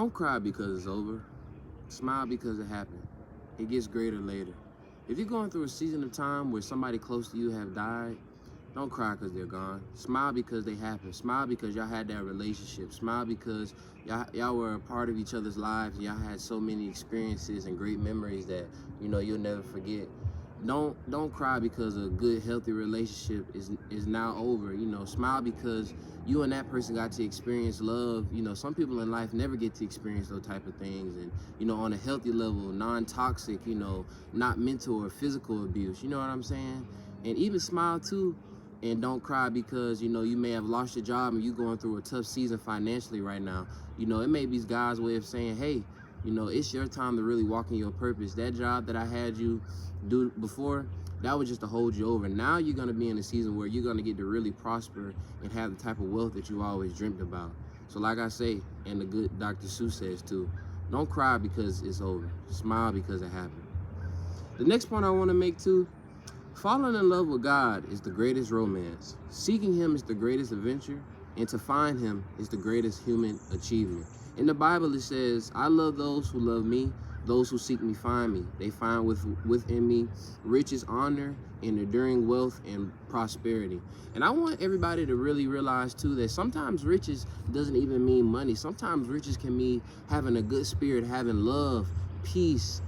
Don't cry because it's over. Smile because it happened. It gets greater later. If you're going through a season of time where somebody close to you have died, don't cry because they're gone. Smile because they happened. Smile because y'all had that relationship. Smile because y'all were a part of each other's lives. And y'all had so many experiences and great memories that, you'll never forget. Don't cry because a good, healthy relationship is now over. Smile because you and that person got to experience love. Some people in life never get to experience those type of things. And, on a healthy level, non-toxic, not mental or physical abuse. You know what I'm saying? And even smile too. And don't cry because, you may have lost your job and you're going through a tough season financially right now. It may be God's way of saying, hey, it's your time to really walk in your purpose. That job that I had you do before, that was just to hold you over. Now you're going to be in a season where you're going to get to really prosper and have the type of wealth that you always dreamt about. So like I say, and the good Dr. Seuss says too, don't cry because it's over. Smile because it happened. The next point I want to make too, falling in love with God is the greatest romance. Seeking Him is the greatest adventure. And to find Him is the greatest human achievement. In the Bible it says, I love those who love me. Those who seek me find me. They find within me riches, honor, and enduring wealth and prosperity. And I want everybody to really realize too that sometimes riches doesn't even mean money. Sometimes riches can mean having a good spirit, having love, peace,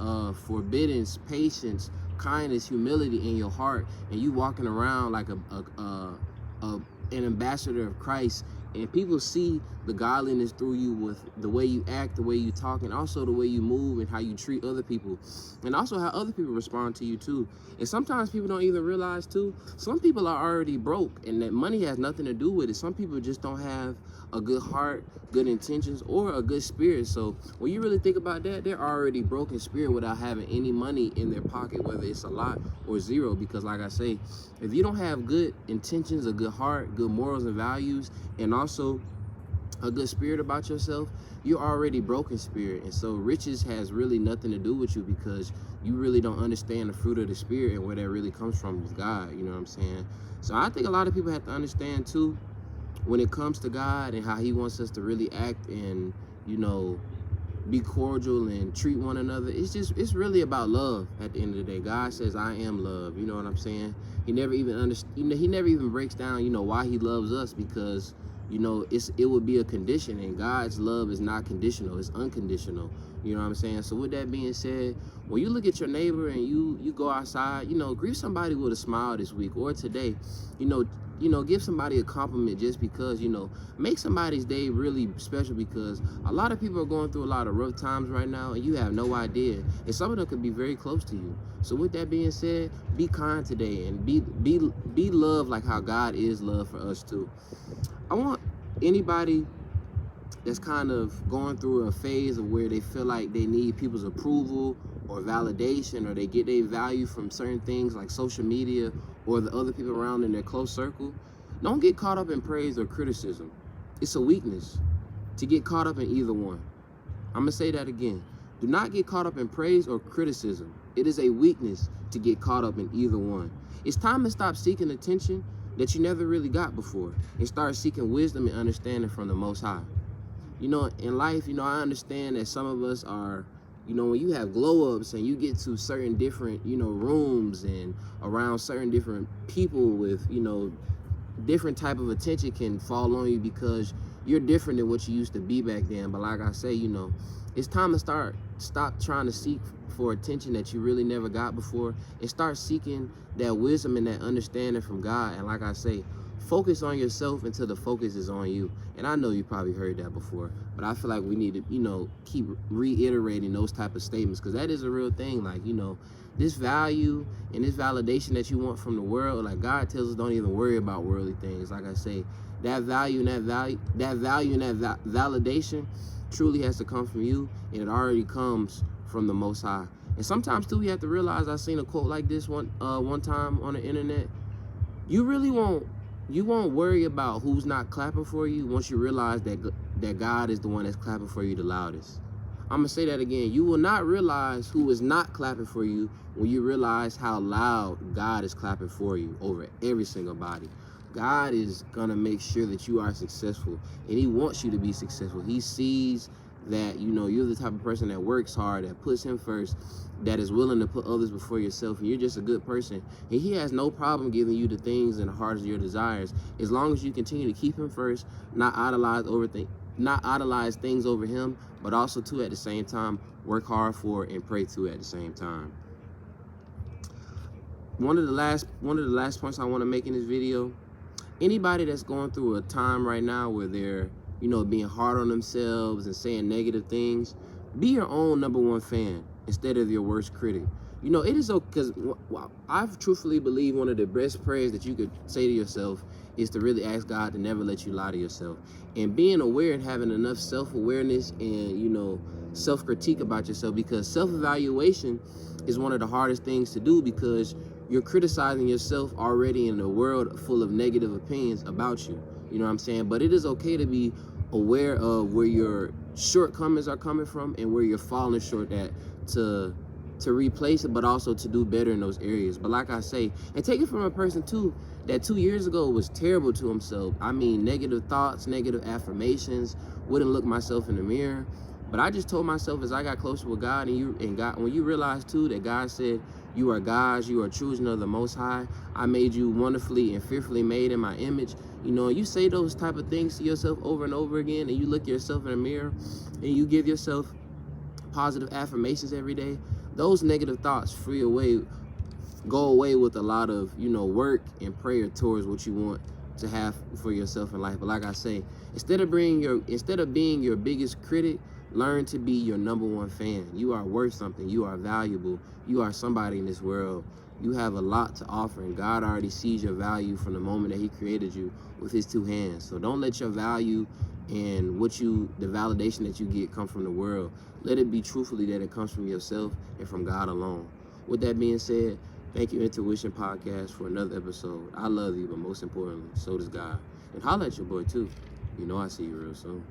forbiddance, patience, kindness, humility in your heart, and you walking around like an ambassador of Christ, and people see the godliness through you with the way you act, the way you talk, and also the way you move and how you treat other people, and also how other people respond to you too. And sometimes people don't even realize too, some people are already broke and that money has nothing to do with it. Some people just don't have a good heart, good intentions, or a good spirit. So when you really think about that, they're already broke in spirit without having any money in their pocket, whether it's a lot or zero. Because like I say, if you don't have good intentions, a good heart, good morals and values, and also a good spirit about yourself, you're already broke in spirit. And so riches has really nothing to do with you because you really don't understand the fruit of the spirit and where that really comes from with God. You know what I'm saying? So I think a lot of people have to understand too, when it comes to God and how He wants us to really act and, be cordial and treat one another, it's really about love at the end of the day. God says, I am love. You know what I'm saying? He never even He never even breaks down, why He loves us, because, it would be a condition, and God's love is not conditional, it's unconditional. You know what I'm saying? So with that being said, when you look at your neighbor and you go outside, greet somebody with a smile this week or today. Give somebody a compliment just because, make somebody's day really special, because a lot of people are going through a lot of rough times right now and you have no idea. And some of them could be very close to you. So with that being said, be kind today and be love like how God is love for us too. I want anybody that's kind of going through a phase of where they feel like they need people's approval or validation, or they get their value from certain things like social media or the other people around in their close circle, don't get caught up in praise or criticism. It's a weakness to get caught up in either one. I'm gonna say that again. Do not get caught up in praise or criticism. It is a weakness to get caught up in either one. It's time to stop seeking attention that you never really got before and start seeking wisdom and understanding from the Most High. In life, I understand that some of us are, when you have glow-ups and you get to certain different, rooms and around certain different people with, different type of attention can fall on you because you're different than what you used to be back then. But like I say, it's time to stop trying to seek for attention that you really never got before and start seeking that wisdom and that understanding from God. And like I say, focus on yourself until the focus is on you. And I know you probably heard that before, but I feel like we need to, keep reiterating those type of statements, because that is a real thing. Like, this value and this validation that you want from the world, like God tells us, don't even worry about worldly things. Like I say, that value and that validation truly has to come from you, and it already comes from the Most High. And sometimes too, we have to realize, I seen a quote like this one time on the internet. You won't worry about who's not clapping for you once you realize that God is the one that's clapping for you the loudest. I'm going to say that again. You will not realize who is not clapping for you when you realize how loud God is clapping for you over every single body. God is going to make sure that you are successful, and He wants you to be successful. He sees that, you know, you're the type of person that works hard, that puts him first, that is willing to put others before yourself, and you're just a good person. And he has no problem giving you the things and the heart of your desires, as long as you continue to keep him first, not idolize things over him, but also too at the same time work hard for it and pray to it at the same time. One of the last points I want to make in this video: anybody that's going through a time right now where they're, you know, being hard on themselves and saying negative things, be your own #1 fan instead of your worst critic. You know, it is okay, because I truthfully believe one of the best prayers that you could say to yourself is to really ask God to never let you lie to yourself. And being aware and having enough self-awareness and, you know, self-critique about yourself, because self-evaluation is one of the hardest things to do, because you're criticizing yourself already in a world full of negative opinions about you. You know what I'm saying? But it is okay to be aware of where your shortcomings are coming from and where you're falling short at, to replace it, but also to do better in those areas. But like I say, and take it from a person too that 2 years ago was terrible to himself. I mean, negative thoughts, negative affirmations, wouldn't look myself in the mirror. But I just told myself, as I got closer with God, and God, when you realize too that God said you are God's, you are children of the Most High, I made you wonderfully and fearfully made in my image. You know, you say those type of things to yourself over and over again, and you look yourself in the mirror and you give yourself positive affirmations every day, those negative thoughts go away with a lot of, you know, work and prayer towards what you want to have for yourself in life. But like I say, instead of being your biggest critic, learn to be your #1 fan. You are worth something. You are valuable. You are somebody in this world. You have a lot to offer, and God already sees your value from the moment that he created you with his 2 hands. So don't let your value and the validation that you get come from the world. Let it be truthfully that it comes from yourself and from God alone. With that being said, thank you, Intuition Podcast, for another episode. I love you, but most importantly, so does God. And holla at your boy too. You know I see you real soon.